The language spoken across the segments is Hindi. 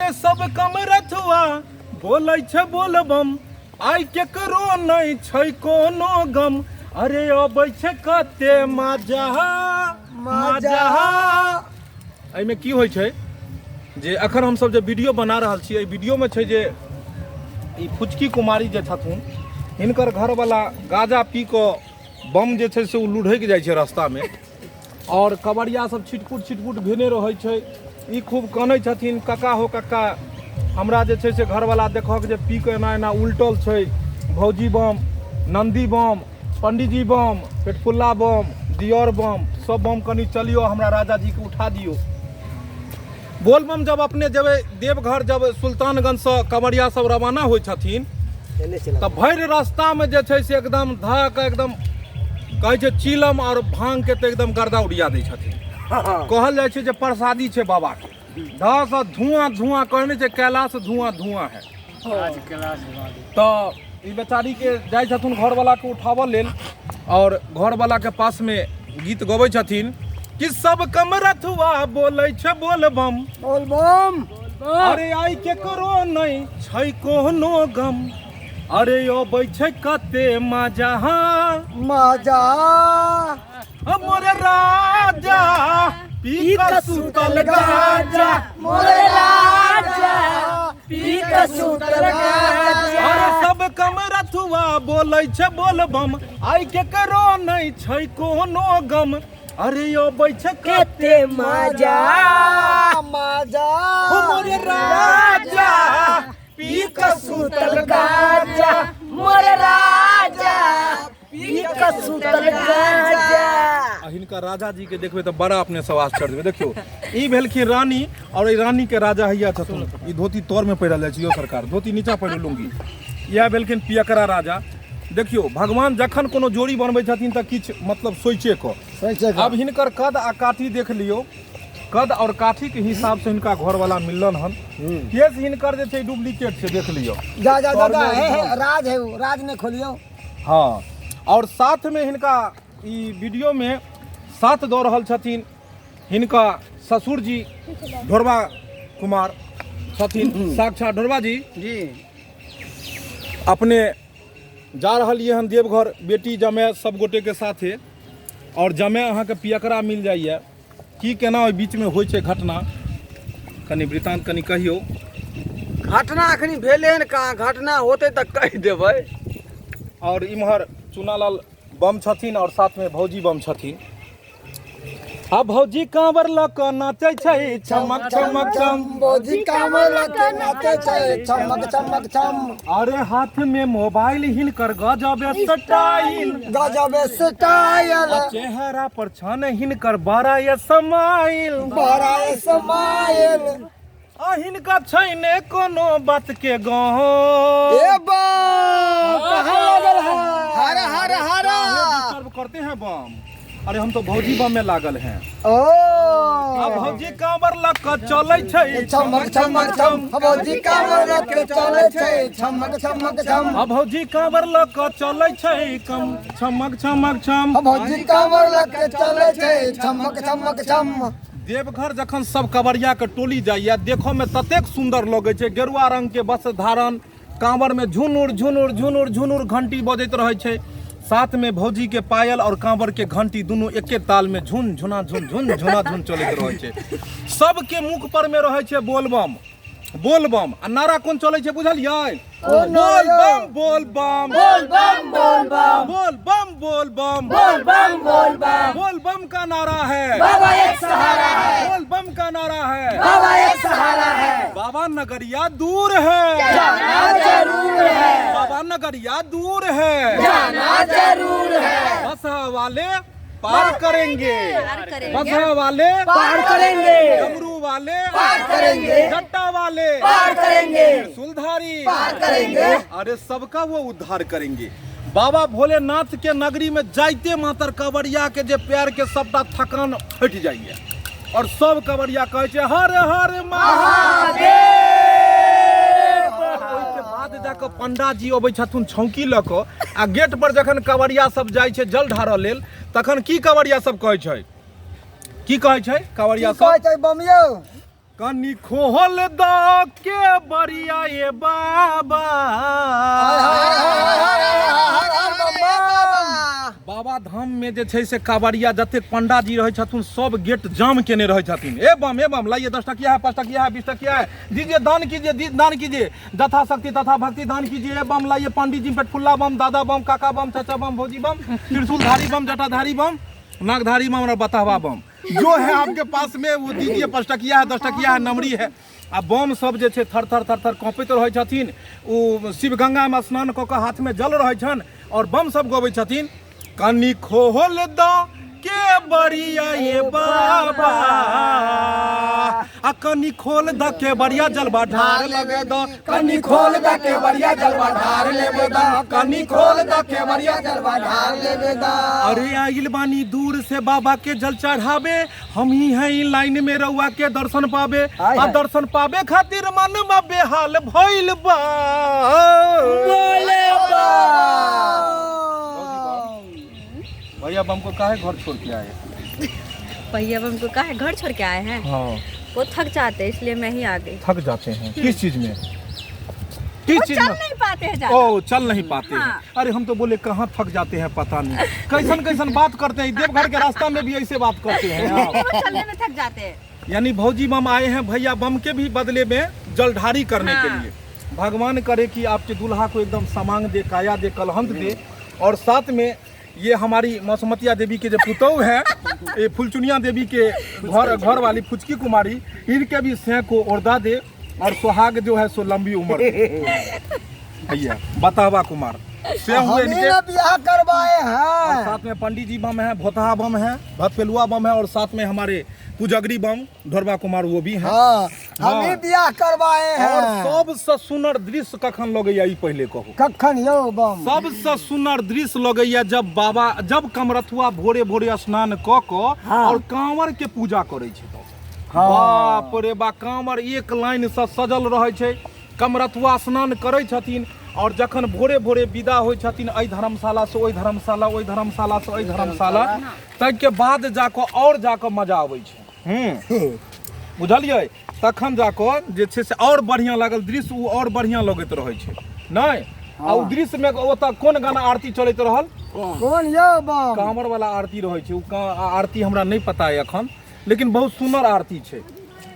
सब कम रथुआ बोलै छै बोलबम आई केकरो नहीं छै कोनो गम। अरे अबै छै कते मजा मजा। एहिमे की होइ छै जे अखन हम सब जे वीडियो बना रहल छी, वीडियो में छै जे ई फुचकी कुमारी जे छथुन हिनकर घरवाला गाजा पी कऽ बम जे छै से लुढ़कि जाइ छै रास्ता में, और कवरिया सब छिटपुट घेने रहै छै। ई खूब कानै छथिन कक्का हो कक्का हमरा जे छै से घरवाला देखक जे पी के एना एना उल्टल छै। भौजी बम, नंदी बम, पंडीजी बम, पेटफुल्ला बम, दियर बम, सब बम कनी चलियो हमरा राजा जी के उठा दियो। बोल बम जब अपने जब देवघर जब सुल्तानगंज से कवरिया सब रवाना होइ छथिन तब भरि रास्ता में जे छै से एकदम धक एकदम कहै छै चिलम और भांग के तो एकदम गर्दा उड़िया दै छथिन। कहल जाइ छै जे प्रसादी छै बाबा के। धस धुआं धुआं कहने छै कैलाश धुआं धुआं है। तो ई बेचारी के जाइ छथुन घरवाला के उठावऽ लेल, और घरवाला के पास में गीत गबै छथिन कि सब कम रथुआ बोलै छै बोलबम बोलबम। अरे आई केकरो नहीं छै कोनो गम। अरे अबै छै कते मजा मजा। मोरे राजा पी कर सुतल गाजा, मोरे राजा पी के सुतल गाजा। अरे सब कम रथुआ बोलै छै बोलबम आई केकरो नहीं छै कोनो गम। अरे अबै छै कते मजा मजा। मोरे राजा पी के सुतल गाजा, मोरे राजा पी के सुतल गाजा। हिनका राजा जी के देखबे तो बड़ा अपने सब आश्चर्य देबे। देखियो ई भेलखिन रानी, और ई रानी के राजा हैया छथुन। ई धोती तौर में पहिरल जाइ छै यो सरकार, धोती नीचा पहिर लूंगी। यह भेलखिन पियकरा राजा। देखियो भगवान जखन कोनो जोड़ी बनबै छथिन तऽ किछ मतलब सोचे को। अब हिनकर कद आ काठी देख लियो, कद और काठी के हिसाब से हिनका घर वाला मिलन हन। केस हिनकर जे छै डुप्लीकेट छै, देख लियो। जा जा दादा है राज है, राज ने खोलियो। हाँ, और साथ में हिनका ई वीडियो में साथ दऽ रहल छथिन हिनका ससुर जी ढोरबा कुमार छथिन। साक्षात ढोरबा जी अपने जा रहल ये हम देवघर बेटी जमाय सब गोटे के साथे, और जमाय अहाँ के पियकरा मिल जाइए। की केना ओहि बीच में होइ छै घटना, कनी वृतांत कनी कहियो। घटना अखनी भेले हन कहाँ, घटना होते तक कह देबै। और इम्हर चुनालाल बम छथिन और साथ में भौजी बम छथिन। अब भौजी कांवर ल क नाचै छै चमक चमक चम। भौजी कांवर ल के नाचै छै चमक चमक चम। अरे हाथ में मोबाइल हिनकर गजब स्टाइल, गजब स्टाइल। चेहरा पर छन हिनकर बड़ा स्माइल, बड़ा स्माइल। हिनका छै ने कोनो बात के गाँव। ए बम कहाँ लागल है? हर हर हर सर्व करते हैं बम। अरे हम तो भौजी बम में लागल हैं। ओ अब भौजी कांवर ल क चलै छै चमक चमक चम। भौजी कांवर ल के चलै छै चमक चमक चम। अब भौजी कांवर ल क चलै छै कम चमक चमक चम। भौजी कांवर ल के चलै छै चमक चमक चम। देवघर जखन सब कवरिया के टोली जाइया देखो में ततेक सुंदर लगे छै। गेरुआ रंग के वस्त्र धारण, कांवर में झुनुर झुनुर झुनुर झुनुर घंटी बजैत रहे छै। साथ में भौजी के पायल और कांवर के घंटी दोनों एके ताल में झुन झुना झुन झुन झुना झुन चलैत रहे छै। सबके मुख पर में रहे छै बोलबम बोलबम। आ नारा कोन चलै छै बुझलियै? बोलबम बोलबम बोलबम बोलबम बोलबम बोलबम बोलबम बोलबम। बोलबम का नारा है बाबा एक सहारा है, बोलबम का नारा है बाबा एक सहारा है। बाबा नगरिया दूर है, जाना जरूर है, बाबा नगरिया दूर है, जाना जरूर है। बस वाले पार करेंगे, बस वाले पार करेंगे, डमरू वाले पार करेंगे, जट्टा वाले पार करेंगे, सुलधारी पार करेंगे। अरे सबका वो उद्धार करेंगे। बाबा भोलेनाथ के नगरी में जाइते मातर कवरिया के जे पैर के सबटा थकान हट जाइए, और सब कवरिया कहे छै हर हर महादेव। ओहिके बाद जाके पंडा जी अबै छथुन छौकी ल क, आ गेट पर जखन कवरिया सब जाइ छै जल ढारऽ लेल तखन की कवरिया सब कहै छै? की कहै छै कवरिया सब? कहै छै बम यौ कनी खोल द के बरिया ये बाबा। बाबा धाम में जे छै से कांवरिया जतेक पंडा जी रहै छथुन सब गेट जाम केने रहै छथिन। ए बम लाइए 10 टकिया है, 5 टकिया है, 20 टकिया है, दीजिए दान कीजिए, दान कीजिए, जथा शक्ति तथा भक्ति दान कीजिए। बम लाइए, पंडित जी पेटफुल्ला बम, दादा बम, काका बम, चाचा बम, भौजी बम, त्रिशूलधारी बम, जटाधारी बम, नागधारी बम और बतावा बम, जो है आपके पास में वो दीजिए। 5 टकिया है, 10 टकिया है, नमरी है। आ बम सब जे छै थर थर कांपैत रहै छथिन। ओ शिव गंगा में स्नान कऽ कऽ हाथ में जल रहै छन और बम सब गबै छथिन, कनी खोल द के बरिया ये बाबा, आ कनी खोल द के बरिया जलवा ढार लेबे द, कनी खोल द के बरिया जलवा ढार लेबे द, कनी खोल द के बरिया जलवा ढार लेबे द। अरे आइल बानी दूर से बाबा के जल चढ़ावे, हम ही हैं लाइन में रउआ के दर्शन पावे। आ दर्शन पावे खातिर मन में बेहाल भइल बा। भैया बम को काहे घर छोड़ के आए? भैया बम को काहे घर छोड़ के आए हैं? हाँ, वो थक जाते हैं इसलिए मैं ही आ गई। थक जाते हैं किस चीज में? किस चीज चल में? नहीं पाते हैं ज्यादा। ओ चल नहीं पाते हाँ। हैं। अरे हम तो बोले कहाँ थक जाते हैं पता नहीं। कैसन बात करते हैं, देवघर के रास्ता में भी ऐसे बात करते हैं आप। वो चलने में थक जाते हैं। यानी भौजी बम आए हैं भैया बम के भी बदले में जलधारी करने के लिए। भगवान करे कि आपके दूल्हा को एकदम समांग दे, काया दे, कलहंत दे। और साथ में ये हमारी मौसमतिया देवी के जो पुतौह है, ये फुलचुनिया देवी के घर वाली फुचकी कुमारी, इनके भी सें को ओरदा दे और सुहाग जो है सो लंबी उम्र भैया बतावा कुमार से हुए इनके ब्याह करवाए और हैं। साथ में पंडित जी बम है, भोतहा बम है, भतपेलुआ बम है और साथ में हमारे पुजगरी बम ढोरबा कुमार वो भी है। हाँ, हम ही ब्याह करवाए और हैं। सबसे सुनर दृश्य कखन लगैया ई पहले कहू? कखन यो बम? सबसे सुनर दृश्य लगैया जब कमरथुआ भोरे भोरे स्नान क क और कांवर के पूजा करे छै। बाप रे बा, कांवर एक लाइन से सजल रहे छै। कमरथुआ स्नान करे छथिन और जखन भोरे भोरे विदा होइ छथिन एहि धर्मशाला से ओहि धर्मशाला, ओहि धर्मशाला से ओहि धर्मशाला, ताके बाद जाके और जाके मजा आबै छै। बुझलियै? तखन जाके जे छै से और बढ़िया लागल दृश्य, उ और बढ़िया लगैत रहै छै नहीं। आ उ दृश्य में ओतऽ कोन गाना आरती चलैत रहल? कौन यो बम? कांवर वाला आरती रहै छै। उ आरती हमरा नहीं पता है अखन, लेकिन बहुत सुंदर आरती छै।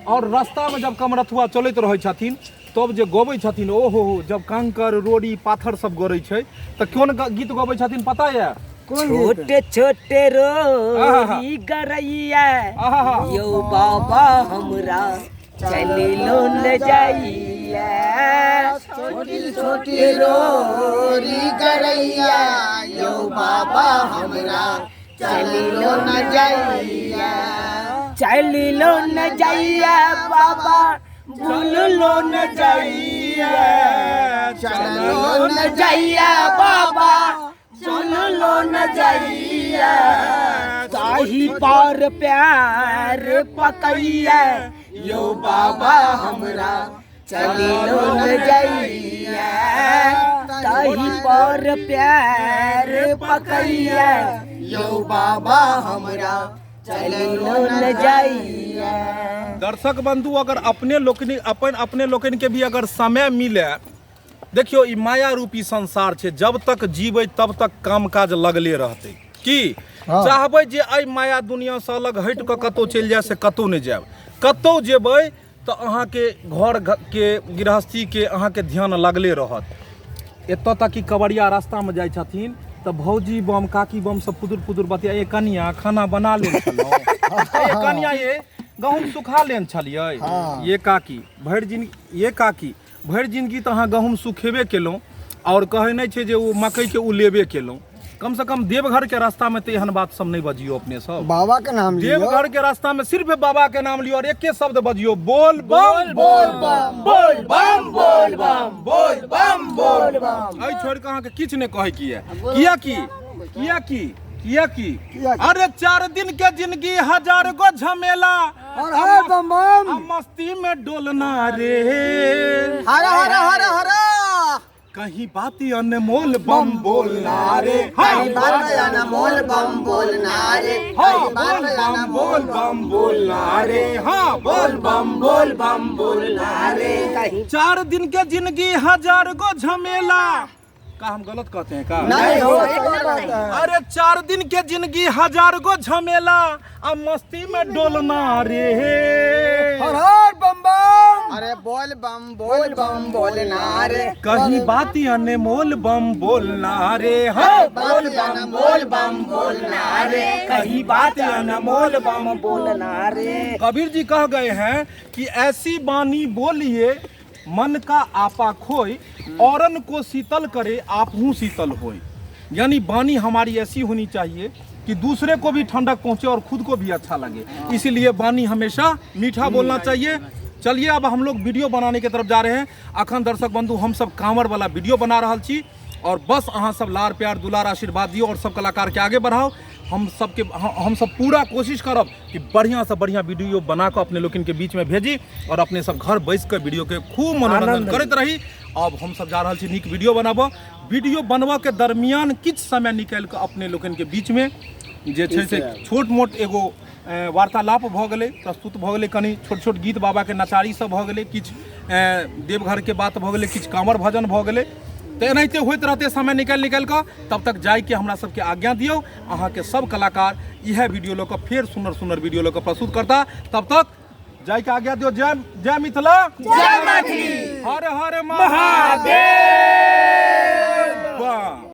और रास्ता में जब कमरथुआ चलैत रहै छथिन तब जे गबै छथिन, ओहो जब कंकर रोड़ी पाथर सब गरै छै तऽ कोन गीत गबै छथिन पता है? छोटे छोटे रोरी गरैया यो बाबा हमरा चलिलो न जाइया। छोटी छोटी रोरी गरैया यो बाबा हमरा चलिलो न जाइया। चलिलो न जाइया बाबा भूलो न जाइया। चलिलो न जाइया बाबा चलो न जाइया। ताही पर प्यार पकैया यो बाबा हमरा चलिलो न जाइया। ताही पर प्यार पकैया यो बाबा हमरा चलिलो न जाइया। दर्शक बंधु, अगर अपने लोकनि के भी अगर समय मिले, देखियो ई माया रूपी संसार छै। जब तक जीबै तब तक काम काज लगले रहतै की चाहबै जे एहि माया दुनिया से अलग हट कऽ कतौ चलि जाय से कतौ नहि जायब। कतौ जेबै तऽ अहाँके घर के गृहस्थी के अहाँके ध्यान लगले रहत। एतऽ तक कि कवरिया रास्ता में जाइ छथिन तऽ भौजी बम, काकी बम सब पुदुर बतिया, ये कनिया खाना बना ले छलौं, ये कनिया ये गहूम सुखा लेन छलियै, ये काकी भरि जिंदगी तऽ अहाँ गहूम सुखेबे केलहुँ और कहै नहि छै जे ओ मकई के उलेबे केलहुँ। कम से कम देवघर के रास्ता में तो एहन बात सब नहीं बजियो अपने सब। बाबा के नाम लियो। देवघर के रास्ता में सिर्फ बाबा के नाम लियो और एके शब्द बजियो, बोल बम बोल बम बोल बम बोल बम बोल बम बोल बम। एहि छोड़ के अहाँ के किछ नहीं कहे की है। किया की अरे 4 दिन के जिंदगी 1000 गो झमेला और है बम बम मस्ती में डोलना रे। हरा हरा हरा हरा कहीं बाती अनमोल बम बोलना रे कहीं बात अनमोल बम बोलना रे हाँ बोल बम बोलना रे हाँ बोल बम बोलना रे कहीं 4 दिन के जिंदगी 1000 गो झमेला का हम गलत कहते हैं का नहीं हो अरे 4 दिन के जिंदगी 1000 गो झमेला अब मस्ती में डोलना रे हर हर बम बम। अरे बोल बम बोलना रे कहीं बाती अनमोल बम बोलना रे हाँ बोल बम बोलना रे कहीं बात अनमोल बम बोलना रे। कबीर जी कह गए हैं कि ऐसी बानी बोलिए मन का आपा खोई औरन को शीतल करे आप हूँ शीतल होए। यानी बानी हमारी ऐसी होनी चाहिए कि दूसरे को भी ठंडक पहुँचे और खुद को भी अच्छा लगे, इसीलिए बानी हमेशा मीठा बोलना चाहिए। चलिए अब हम लोग वीडियो बनाने की तरफ जा रहे हैं। अखन दर्शक बंधु हम सब कांवर वाला वीडियो बना रहा छी और बस अहाँ सब लार प्यार दुलार आशीर्वाद दियो और सब कलाकार के आगे बढ़ाओ। हम सब पूरा कोशिश करब कि बढ़िया से बढ़िया वीडियो बना कर अपने लोगन के बीच में भेजी और अपने सब घर बैस कर वीडियो के खूब मनोरंजन करते रही। अब हम सब जा रहा छी नीक वीडियो बनाबो। वीडियो बनवा के दरमियान किछ समय निकाल कर अपने लोगन के बीच में जे छै से छोट मोट एगो वार्तालाप भऽ गेलै, प्रस्तुत भऽ गेलै, कनि छोट छोट गीत बाबा के नचारी सब भऽ गेलै, किछु देवघर के बात भऽ गेलै, किछु कांवर भजन भऽ गेलै। तो एनाहिते होइत रहते समय निकाल कऽ तब तक जाय के हमरा सबके आज्ञा दियौ। अहाँ के सब कलाकार यह वीडियो लऽ कऽ फेर सुंदर वीडियो लऽ कऽ प्रस्तुत करता। तब तक जाय के आज्ञा दियौ। जय मिथिला, जय मैथिली, हर हर महादेव।